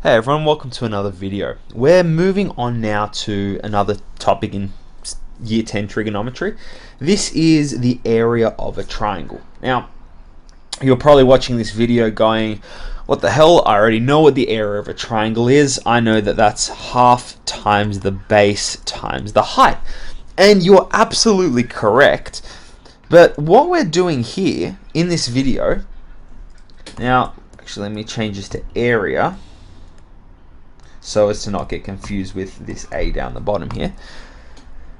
Hey everyone, welcome to another video. We're moving on now to another topic in Year 10 trigonometry. This is the area of a triangle. Now, you're probably watching this video going, what the hell, I already know what the area of a triangle is. I know that that's half times the base times the height. And you're absolutely correct. But what we're doing here in this video, now, actually let me change this to area, so as to not get confused with this A down the bottom here.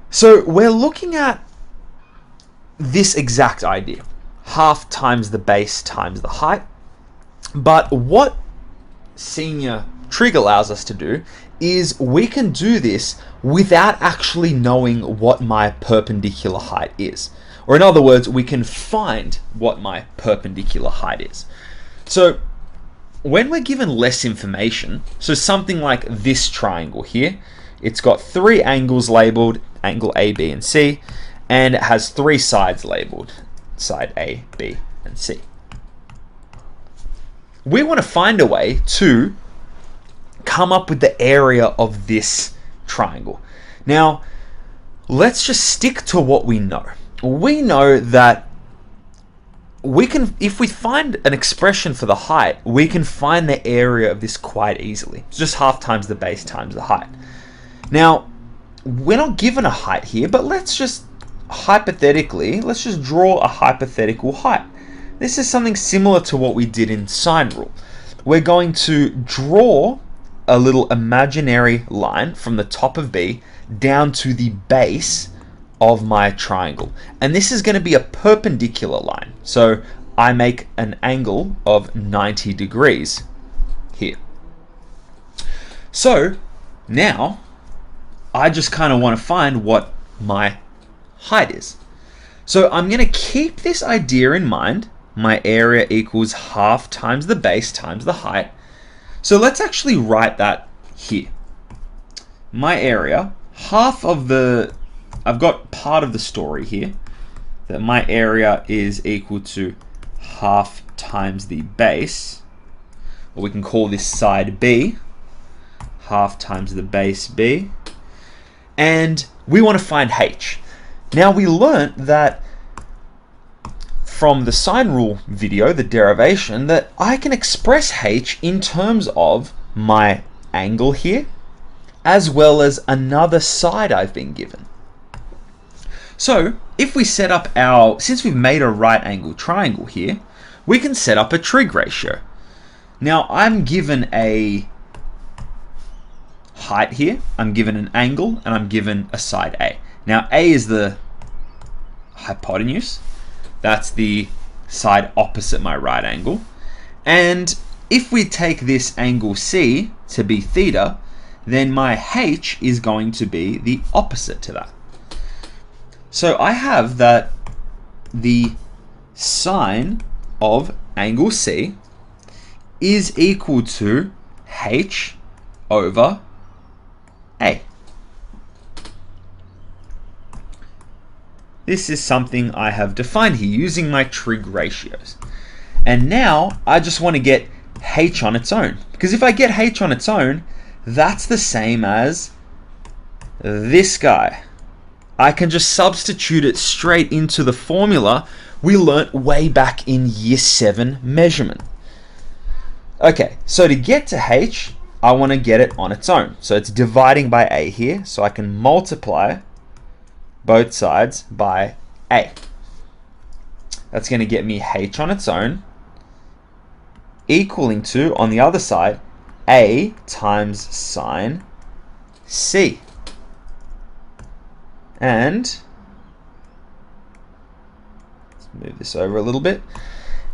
So we're looking at this exact idea, half times the base times the height. But what senior trig allows us to do is we can do this without actually knowing what my perpendicular height is. Or in other words, we can find what my perpendicular height is. So when we're given less information, so something like this triangle here, it's got three angles labeled, angle A, B, and C, and it has three sides labeled, side A, B, and C. We want to find a way to come up with the area of this triangle. Now, let's just stick to what we know. We know that we can, if we find an expression for the height, we can find the area of this quite easily. It's just half times the base times the height. Now, we're not given a height here, but let's just hypothetically, let's just draw a hypothetical height. This is something similar to what we did in sine rule. We're going to draw a little imaginary line from the top of B down to the base of my triangle, and this is going to be a perpendicular line, so I make an angle of 90 degrees here. So now I just kind of want to find what my height is. So I'm going to keep this idea in mind. My area equals half times the base times the height. So let's actually write that here. My area, half of the, I've got part of the story here, that my area is equal to half times the base, or we can call this side B, half times the base B, and we want to find h. Now we learnt that from the sine rule video, the derivation, that I can express h in terms of my angle here, as well as another side I've been given. So if we set up our, since we've made a right angle triangle here, we can set up a trig ratio. Now I'm given a height here, I'm given an angle, and I'm given a side A. Now A is the hypotenuse, that's the side opposite my right angle. And if we take this angle C to be theta, then my h is going to be the opposite to that. So I have that the sine of angle C is equal to h over A. This is something I have defined here using my trig ratios. And now I just want to get h on its own, because if I get h on its own, that's the same as this guy. I can just substitute it straight into the formula we learnt way back in year 7 measurement. Okay, so to get to h, I want to get it on its own. So it's dividing by a here, so I can multiply both sides by a. That's going to get me h on its own, equaling to, on the other side, a times sine C. And let's move this over a little bit.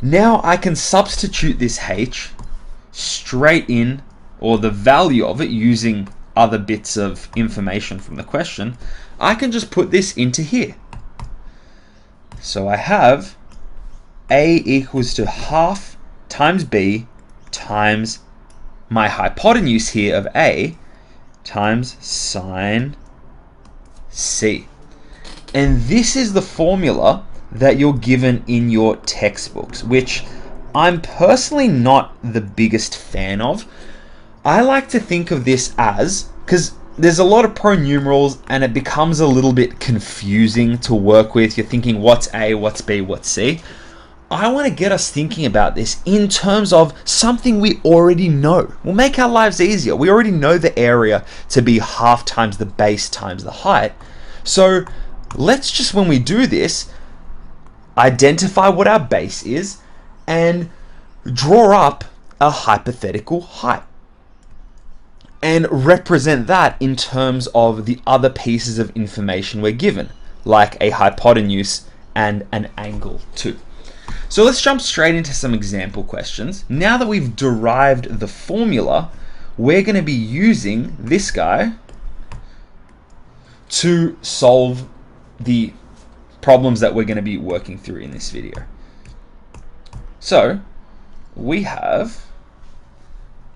Now I can substitute this h straight in, or the value of it, using other bits of information from the question. I can just put this into here. So I have a equals to half times b times my hypotenuse here of a times sine C. And this is the formula that you're given in your textbooks, which I'm personally not the biggest fan of. I like to think of this as, because there's a lot of pronumerals and it becomes a little bit confusing to work with. You're thinking what's A, what's B, what's C. I want to get us thinking about this in terms of something we already know. We'll make our lives easier. We already know the area to be half times the base times the height. So let's just, when we do this, identify what our base is and draw up a hypothetical height and represent that in terms of the other pieces of information we're given, like a hypotenuse and an angle too. So let's jump straight into some example questions. Now that we've derived the formula, we're going to be using this guy to solve the problems that we're going to be working through in this video. So we have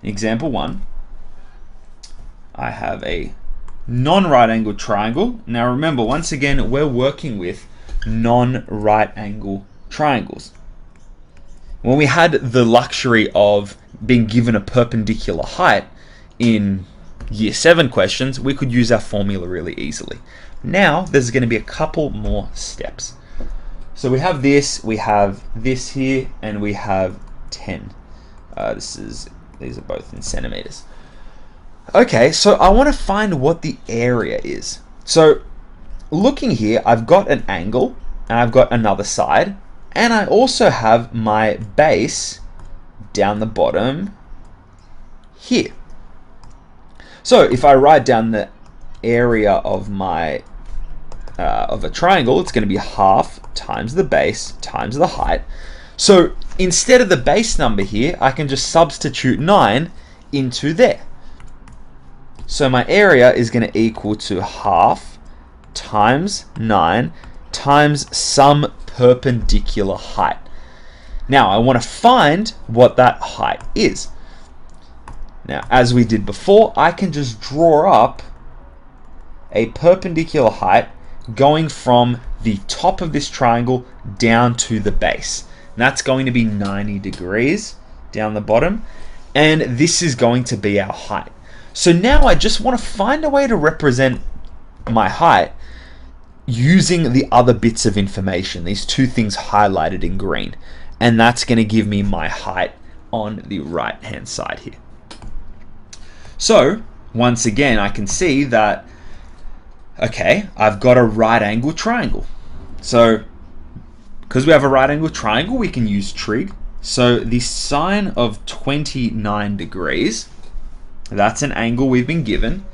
example 1. I have a non-right angled triangle. Now remember, once again, we're working with non-right angle triangles. When we had the luxury of being given a perpendicular height in year 7 questions, we could use our formula really easily. Now there's going to be a couple more steps. So we have this here, and we have 10. These are both in centimeters. Okay, so I want to find what the area is. So looking here, I've got an angle and I've got another side, and I also have my base down the bottom here. So if I write down the area of my of a triangle, it's going to be half times the base times the height. So instead of the base number here, I can just substitute 9 into there. So my area is going to equal to half times 9 times some perpendicular height. Now I want to find what that height is. Now, as we did before, I can just draw up a perpendicular height going from the top of this triangle down to the base. And that's going to be 90 degrees down the bottom, and this is going to be our height. So now I just want to find a way to represent my height using the other bits of information, these two things highlighted in green, and that's going to give me my height on the right hand side here. So once again, I can see that, okay, I've got a right angle triangle. So because we have a right angle triangle, we can use trig. So the sine of 29 degrees, that's an angle we've been given,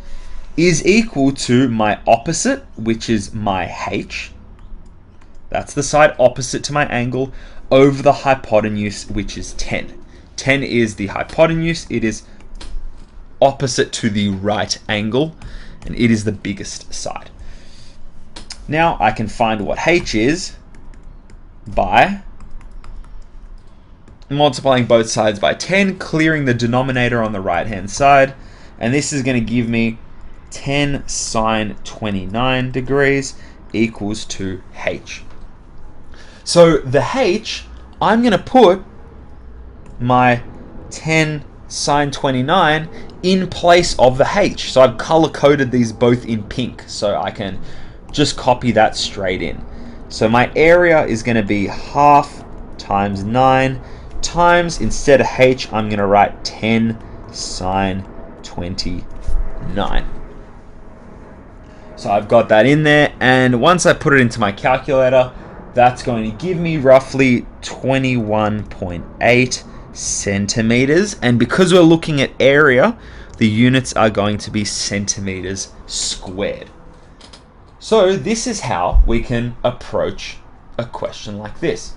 is equal to my opposite, which is my h. That's the side opposite to my angle, over the hypotenuse, which is 10. 10 is the hypotenuse. It is opposite to the right angle, and it is the biggest side. Now I can find what h is by multiplying both sides by 10, clearing the denominator on the right hand side, and this is going to give me 10 sine 29 degrees equals to h. So the h, I'm going to put my 10 sine 29 in place of the h. So I've color coded these both in pink, so I can just copy that straight in. So my area is going to be half times 9 times, instead of h, I'm going to write 10 sine 29. So I've got that in there, and once I put it into my calculator, that's going to give me roughly 21.8 centimeters. And because we're looking at area, the units are going to be centimeters squared. So this is how we can approach a question like this.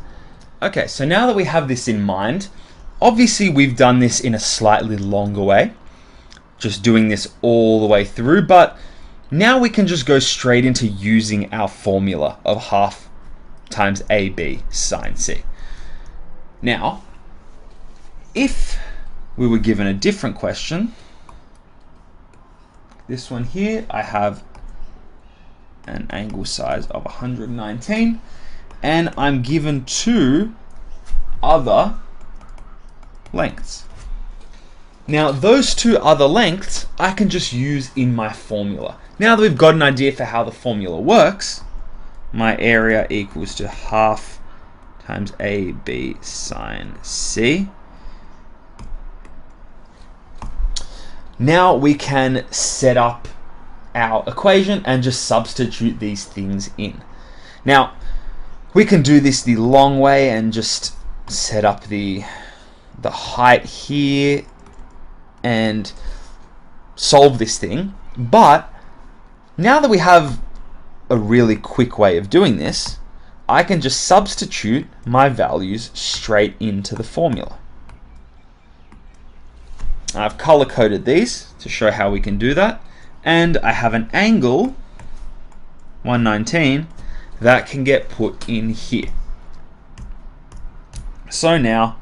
Okay, so now that we have this in mind, obviously we've done this in a slightly longer way, just doing this all the way through, but now we can just go straight into using our formula of half times AB sine C. Now, if we were given a different question, this one here, I have an angle size of 119, and I'm given two other lengths. Now those two other lengths I can just use in my formula. Now that we've got an idea for how the formula works, my area equals to half times AB sine C. Now we can set up our equation and just substitute these things in. Now we can do this the long way and just set up the height here and solve this thing, but now that we have a really quick way of doing this, I can just substitute my values straight into the formula. I've color coded these to show how we can do that, and I have an angle 119 that can get put in here. So now,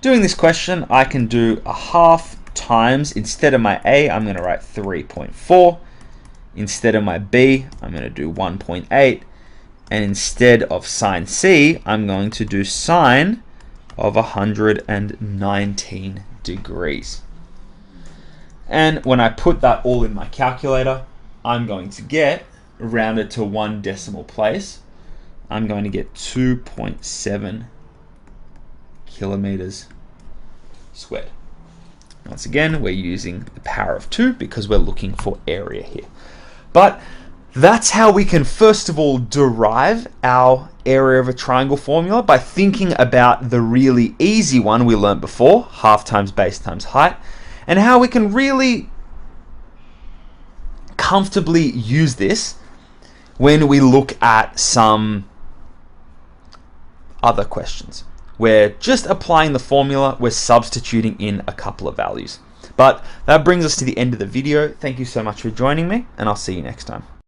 doing this question, I can do a half times, instead of my A, I'm going to write 3.4. Instead of my B, I'm going to do 1.8. And instead of sine C, I'm going to do sine of 119 degrees. And when I put that all in my calculator, I'm going to get, rounded to one decimal place, I'm going to get 2.7 kilometers squared. Once again, we're using the power of 2 because we're looking for area here. But that's how we can first of all derive our area of a triangle formula, by thinking about the really easy one we learned before, half times base times height, and how we can really comfortably use this when we look at some other questions. We're just applying the formula, we're substituting in a couple of values. But that brings us to the end of the video. Thank you so much for joining me, and I'll see you next time.